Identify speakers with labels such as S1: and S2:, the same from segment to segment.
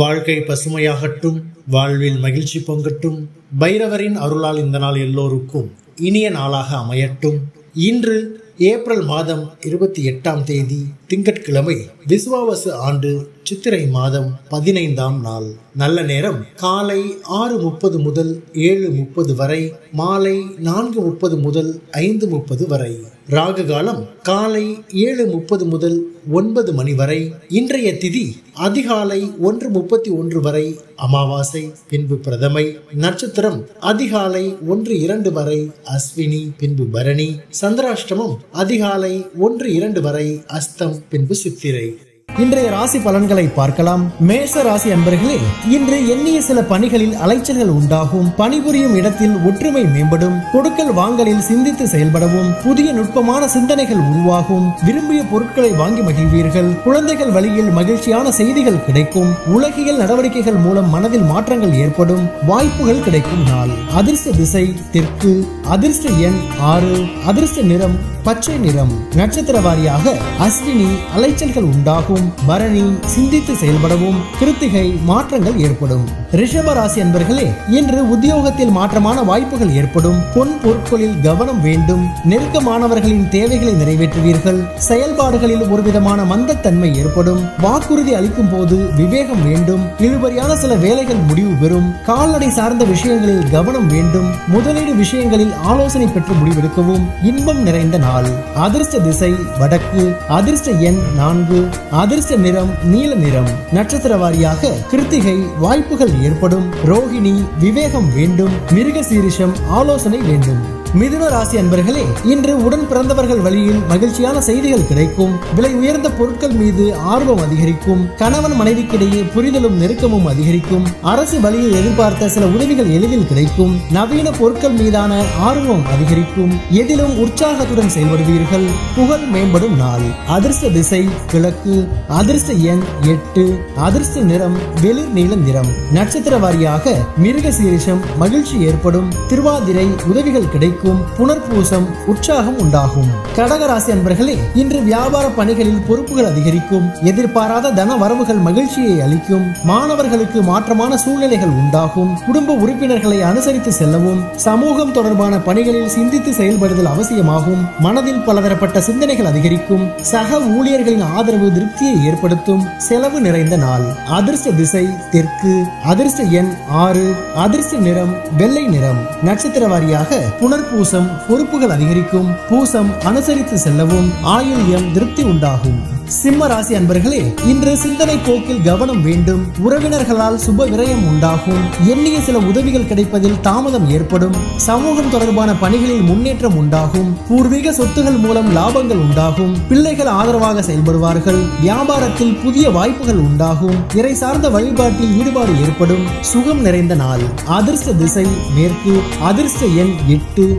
S1: வாழ்க்கை பசுமையாகட்டும், வாழ்வில் மகிழ்ச்சி பொங்கட்டும். பைரவரின் அருளால் இந்த நாள் எல்லோருக்கும் இனிய நாளாக அமையட்டும். இன்று ஏப்ரல் மாதம் 28ஆம் தேதி திங்கட்கிழமை, விசுவாவசு ஆண்டு சித்திரை மாதம் 15ஆம் நாள். நல்ல நேரம் காலை 6:30 முதல் 7:30 வரை, மாலை 4:30 முதல் 5:30 வரை. ராகு காலம் காலை 7:30 முதல் 9 மணி வரை. இன்றைய திதி அதிகாலை 1:31 வரை அமாவாசை, பின்பு பிரதமை. நட்சத்திரம் அதிகாலை 1-2 வரை அஸ்வினி, பின்பு பரணி. சந்திராஷ்டமம் அதிகாலை 1-2 வரை அஸ்தம், பின்பு சித்திரை. இன்றைய ராசி பலன்களை பார்க்கலாம். மேஷ ராசி அன்பர்களே, இன்று எண்ணிய சில பணிகளில் அலைச்சல்கள் உண்டாகும். பணிபுரியும் இடத்தில் ஒற்றுமை மேம்படும். கொடுக்கல் வாங்கலில் சிந்தித்து செயல்படவும் புதிய நுட்பமான சிந்தனைகள் உருவாகும். விரும்பிய பொருட்களை வாங்கி மகிழ்வீர்கள். குழந்தைகள் வழியில் மகிழ்ச்சியான செய்திகள் கிடைக்கும். உலகியல் நடவடிக்கைகள் மூலம் மனதில் மாற்றங்கள் ஏற்படும். வாய்ப்புகள் கிடைக்கும் நாள். அதிர்ஷ்ட திசை தெற்கு. அதிர்ஷ்ட எண் 6. அதிர்ஷ்ட நிறம் பச்சை நிறம். நட்சத்திர வாரியாக அஸ்வினி அலைச்சல்கள் உண்டாகும். பரணி சிந்தித்து செயல்படவும். கிருத்திகை மாற்றங்கள் ஏற்படும். ரிஷப ராசி அன்பர்களே, இன்று உத்தியோகத்தில் மாற்றமான வாய்ப்புகள் ஏற்படும். பொன் பொருட்களில் கவனம் வேண்டும். நெருக்கமானவர்களின் தேவைகளை நிறைவேற்றுவீர்கள். செயல்பாடுகளில் ஒருவிதமான மந்தத்தன்மை ஏற்படும். வாக்குறுதி அளிக்கும் போது விவேகம் வேண்டும். இழுபறியான சில வேலைகள் முடிவு பெறும். கால்நடை சார்ந்த விஷயங்களில் கவனம் வேண்டும். முதலீடு விஷயங்களில் ஆலோசனை பெற்று முடிவெடுக்கவும். இன்பம் நிறைந்த நாள். அதிர்ஷ்ட திசை வடக்கு. அதிர்ஷ்ட எண் 4. அதிர்ஷ்ட நிறம் நீல நிறம். நட்சத்திர வாரியாக கிருத்திகை வாய்ப்புகள் ஏற்படும். ரோகிணி விவேகம் வேண்டும். மிருகசீரிஷம் ஆலோசனை வேண்டும். மிதுன ராசி அன்பர்களே, இன்று உடன் பிறந்தவர்கள் வழியில் மகிழ்ச்சியான செய்திகள் கிடைக்கும். விலை உயர்ந்த பொருட்கள் மீது ஆர்வம் அதிகரிக்கும். கணவன் மனைவிக்கிடையே புரிதலும் நெருக்கமும் அதிகரிக்கும். அரசு வழியில் எதிர்பார்த்த சில உதவிகள் எளிதில் கிடைக்கும். நவீன பொருட்கள் மீதான ஆர்வம் அதிகரிக்கும். எதிலும் உற்சாகத்துடன் செயல்படுவீர்கள். புகழ் மேம்படும் நாள். அதிர்ஷ்ட திசை கிழக்கு. அதிர்ஷ்ட எண் 8. அதிர்ஷ்ட நிறம் வெளிர் நீல நிறம். நட்சத்திர வாரியாக மிருகசீரிஷம் மகிழ்ச்சி ஏற்படும். திருவாதிரை உதவிகள் கிடைக்கும். புனர்பூசம் உற்சாகம் உண்டாகும். கடகராசி அன்பர்களே, இன்று வியாபார பணிகளில் பொறுப்புகள் அதிகரிக்கும். எதிர்பாராத தன வரவுகள் மகிழ்ச்சியை அளிக்கும். மாணவர்களுக்கு மாற்றமான சூழ்நிலைகள் உண்டாகும். குடும்ப உறுப்பினர்களை அனுசரித்து செல்லவும். சமூகம் தொடர்பான பணிகளில் சிந்தித்து செயல்படுதல் அவசியமாகும். மனதில் பலதரப்பட்ட சிந்தனைகள் அதிகரிக்கும். சக ஊழியர்களின் ஆதரவு திருப்தியை ஏற்படுத்தும். செலவு நிறைந்த நாள். அதிர்ஷ்ட திசை தெற்கு. அதிர்ஷ்ட எண் 6. அதிர்ஷ்ட நிறம் வெள்ளை நிறம். நட்சத்திர வாரியாக புனர்பூசம் பொறுப்புகள் அதிகரிக்கும். பூசம் அனுசரித்து செல்லவும். ஆயுள்யம் திருப்தி உண்டாகும். சிம்ம ராசி அன்பர்களே, இன்று சிந்தனை போக்கில் கவனம் வேண்டும். உறவினர்களால் சுப விரயம் உண்டாகும். எண்ணிய சில உதவிகள் கிடைப்பதில் தாமதம் ஏற்படும். சமூகம் தொடர்பான பணிகளில் முன்னேற்றம் உண்டாகும். பூர்வீக சொத்துகள் மூலம் லாபங்கள் உண்டாகும். பிள்ளைகள் ஆதரவாக செயல்படுவார்கள். வியாபாரத்தில் புதிய வாய்ப்புகள் உண்டாகும். இறை சார்ந்த வழிபாட்டில் ஈடுபாடு ஏற்படும். சுகம் நிறைந்த நாள். அதிர்ஷ்ட திசை மேற்கு. அதிர்ஷ்ட எண் 8.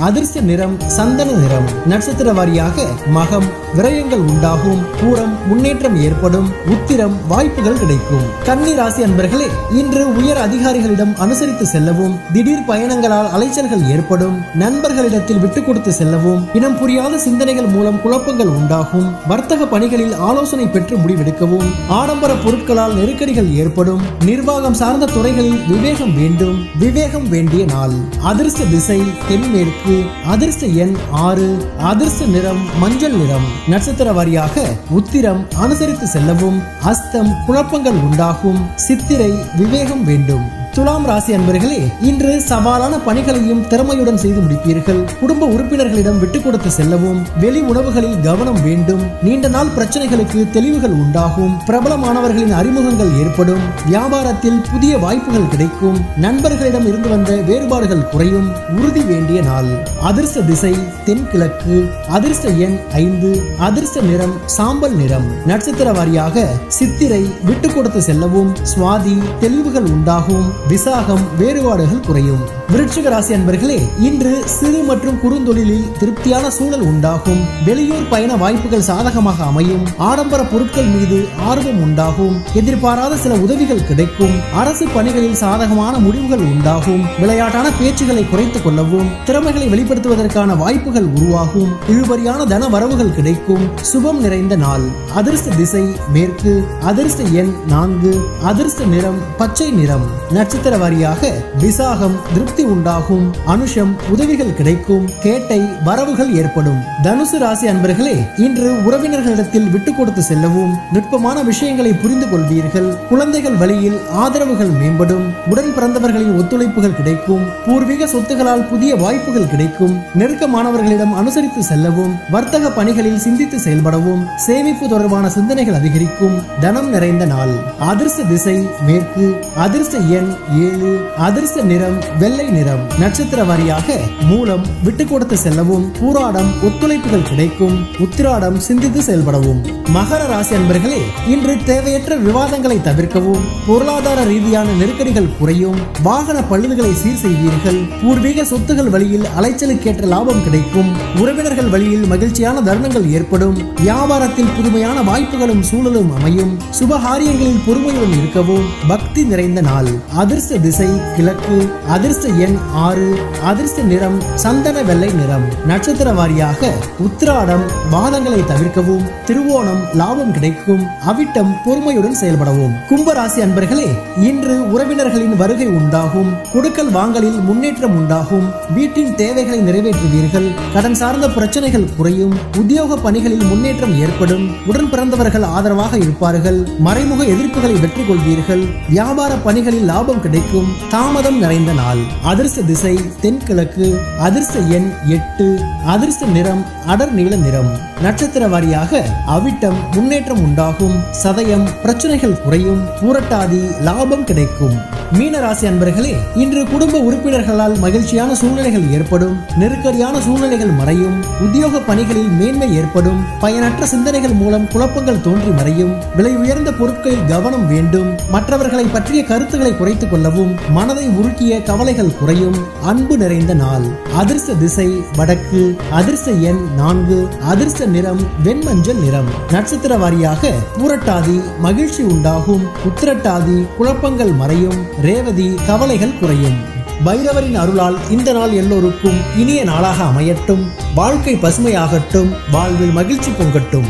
S1: அதிர்ஷ்ட நிறம் சந்தன நிறம். நட்சத்திர வாரியாக மகம் விரயங்கள் உண்டாகும். பூரம் முன்னேற்றம் ஏற்படும். உத்திரம் வாய்ப்புகள் கிடைக்கும். கன்னி ராசி அன்பர்களே, இன்று உயர் அதிகாரிகளிடம் அனுசரித்து செல்லவும். திடீர் பயணங்களால் அலைச்சல்கள் ஏற்படும். நண்பர்களிடத்தில் விட்டுக் கொடுத்து செல்லவும். இனம் புரியாத சிந்தனைகள் மூலம் குழப்பங்கள் உண்டாகும். வர்த்தக பணிகளில் ஆலோசனை பெற்று முடிவெடுக்கவும். ஆடம்பர பொருட்களால் நெருக்கடிகள் ஏற்படும். நிர்வாகம் சார்ந்த துறைகளில் விவேகம் வேண்டும். விவேகம் வேண்டிய நாள். அதிர்ஷ்ட திசை தென்மேற்கு. அதிர்ஷ்ட எண் 6. அதிர்ஷ்ட நிறம் மஞ்சள் நிறம். நட்சத்திர வாரியாக உத்திரம் அனுசரித்து செல்லவும். அஸ்தம் குழப்பங்கள் உண்டாகும். சித்திரை விவேகம் வேண்டும். துலாம் ராசி அன்பர்களே, இன்று சவாலான பணிகளையும் திறமையுடன் செய்து முடிப்பீர்கள். குடும்ப உறுப்பினர்களிடம் விட்டுக் கொடுத்து செல்லவும். வெளி உணவுகளில் கவனம் வேண்டும். நீண்ட நாள் பிரச்சனைகளுக்கு தெளிவுகள் உண்டாகும். பிரபலமானவர்களின் அறிமுகங்கள் ஏற்படும். வியாபாரத்தில் புதிய வாய்ப்புகள் கிடைக்கும். நண்பர்களிடம் இருந்து வந்த வேறுபாடுகள் குறையும். உறுதி வேண்டிய நாள். அதிர்ஷ்ட திசை தென்கிழக்கு. அதிர்ஷ்ட எண் 5. அதிர்ஷ்ட நிறம் சாம்பல் நிறம். நட்சத்திர வாரியாக சித்திரை விட்டுக் கொடுத்து செல்லவும். சுவாதி தெளிவுகள் உண்டாகும். விசாகம் வேறுபாடுகள் குறையும். விருச்சிக ராசி அன்பர்களே, இன்று சிறு மற்றும் குறுந்தொழிலில் திருப்தியான சூழல் உண்டாகும். வெளியூர் பயண வாய்ப்புகள் சாதகமாக அமையும். ஆடம்பர பொருட்கள் மீது ஆர்வம் உண்டாகும். எதிர்பாராத சில உதவிகள் கிடைக்கும். அரசு பணிகளில் சாதகமான முடிவுகள் உண்டாகும். விளையாட்டான பேச்சுகளை குறைத்துக் கொள்ளவும், திறமைகளை வெளிப்படுத்துவதற்கான வாய்ப்புகள் உருவாகும். இழுபறியான தன வரவுகள் கிடைக்கும். சுபம் நிறைந்த நாள். அதிர்ஷ்ட திசை மேற்கு. அதிர்ஷ்ட எண் 4. அதிர்ஷ்ட நிறம் பச்சை நிறம். நட்சத்திர வாரியாக விசாகம் திருப்தி உண்டாகும். அனுஷம் உதவிகள் கிடைக்கும். கேட்டை வரவுகள் ஏற்படும். தனுசு ராசி அன்பர்களே, இன்று உறவினர்களிடத்தில் விட்டு கொடுத்து செல்லவும், நுட்பமான விஷயங்களை புரிந்து கொள்வீர்கள். குழந்தைகள் வழியில் ஆதரவுகள் மேம்படும். உடன் பிறந்தவர்களின் ஒத்துழைப்புகள் கிடைக்கும். பூர்வீக சொத்துகளால் புதிய வாய்ப்புகள் கிடைக்கும். நெருக்கமானவர்களிடம் அனுசரித்து செல்லவும், வர்த்தக பணிகளில் சிந்தித்து செயல்படவும், சேமிப்பு தொடர்பான சிந்தனைகள் அதிகரிக்கும். தனம் நிறைந்த நாள். அதிர்ஷ்ட திசை மேற்கு. அதிர்ஷ்ட எண் 7. அதிர்ஷ்ட நிறம் வெள்ளை நிறம். நட்சத்திர வாரியாக மூலம் விட்டு கொடுத்து செல்லவும், பூராடம் ஒத்துழைப்புகள் கிடைக்கும். உத்திராடம் சிந்தித்து செயல்படவும். மகர ராசி அன்பர்களே, இன்று தேவையற்ற விவாதங்களை தவிர்க்கவும், பொருளாதார ரீதியான நெருக்கடிகள் குறையும். வாகன பழுதுகளை சீர் செய்வீர்கள். பூர்வீக சொத்துகள் வழியில் அலைச்சலுக்கேற்ற லாபம் கிடைக்கும். உறவினர்கள் வழியில் மகிழ்ச்சியான தருணங்கள் ஏற்படும். வியாபாரத்தில் புதுமையான வாய்ப்புகளும் சூழலும் அமையும். சுபகாரியங்களில் பொறுமையுடன் இருக்கவும். பக்தி நிறைந்த நாள். அதிர்ஷ்ட திசை கிழக்கு. அதிர்ஷ்ட எண் 6. அதிர்ஷ்ட நிறம் சந்தன வெள்ளை நிறம். நட்சத்திர வாரியாக உத்திராடம் வாதங்களை தவிர்க்கவும். திருவோணம் லாபம் கிடைக்கும். அவிட்டம் பொறுமையுடன் செயல்படவும். கும்பராசி அன்பர்களே, இன்று உறவினர்களின் வருகை உண்டாகும். கொடுக்கல் வாங்கலில் முன்னேற்றம் உண்டாகும். வீட்டின் தேவைகளை நிறைவேற்றுவீர்கள். கடன் சார்ந்த பிரச்சனைகள் குறையும். உத்தியோக பணிகளில் முன்னேற்றம் ஏற்படும். உடன் பிறந்தவர்கள் ஆதரவாக இருப்பார்கள். மறைமுக எதிர்ப்புகளை வெற்றி கொள்வீர்கள். வியாபார பணிகளில் லாபம் கிடைக்கும். தாமதம் நிறைந்த நாள். அதிர்ஷ்ட திசை தென்கிழக்கு. அதிர்ஷ்ட எண் 8. அதிர்ஷ்ட நிறம் அடர் நீல நிறம். நட்சத்திர வாரியாக அவிட்டம் முன்னேற்றம் உண்டாகும். சதயம் பிரச்சனைகள் குறையும். பூரட்டாதி லாபம் கிடைக்கும். மீனராசி அன்பர்களே, இன்று குடும்ப உறுப்பினர்களால் மகிழ்ச்சியான சூழ்நிலைகள் ஏற்படும். நெருக்கடியான சூழ்நிலைகள் மறையும். உத்தியோக பணிகளில் மேன்மை ஏற்படும். பயனற்ற சிந்தனைகள் மூலம் குழப்பங்கள் தோன்றி மறையும். விலை உயர்ந்த பொருட்களில் கவனம் வேண்டும். மற்றவர்களை பற்றிய கருத்துக்களை குறைத்துக் கொள்ளவும், மனதை உருக்கிய கவலைகள் குறையும். அன்பு நிறைந்த நாள். அதிர்ஷ்ட திசை வடக்கு. அதிர்ஷ்ட எண் 4. அதிர்ஷ்ட நிறம் வெண்மஞ்சள் நிறம். நட்சத்திர வாரியாக பூரட்டாதி மகிழ்ச்சி உண்டாகும். உத்திரட்டாதி குழப்பங்கள் மறையும். ரேவதி கவலைகள் குறையும். பைரவரின் அருளால் இந்த நாள் எல்லோருக்கும் இனிய நாளாக அமையட்டும். வாழ்க்கை பசுமையாகட்டும். வாழ்வில் மகிழ்ச்சி பொங்கட்டும்.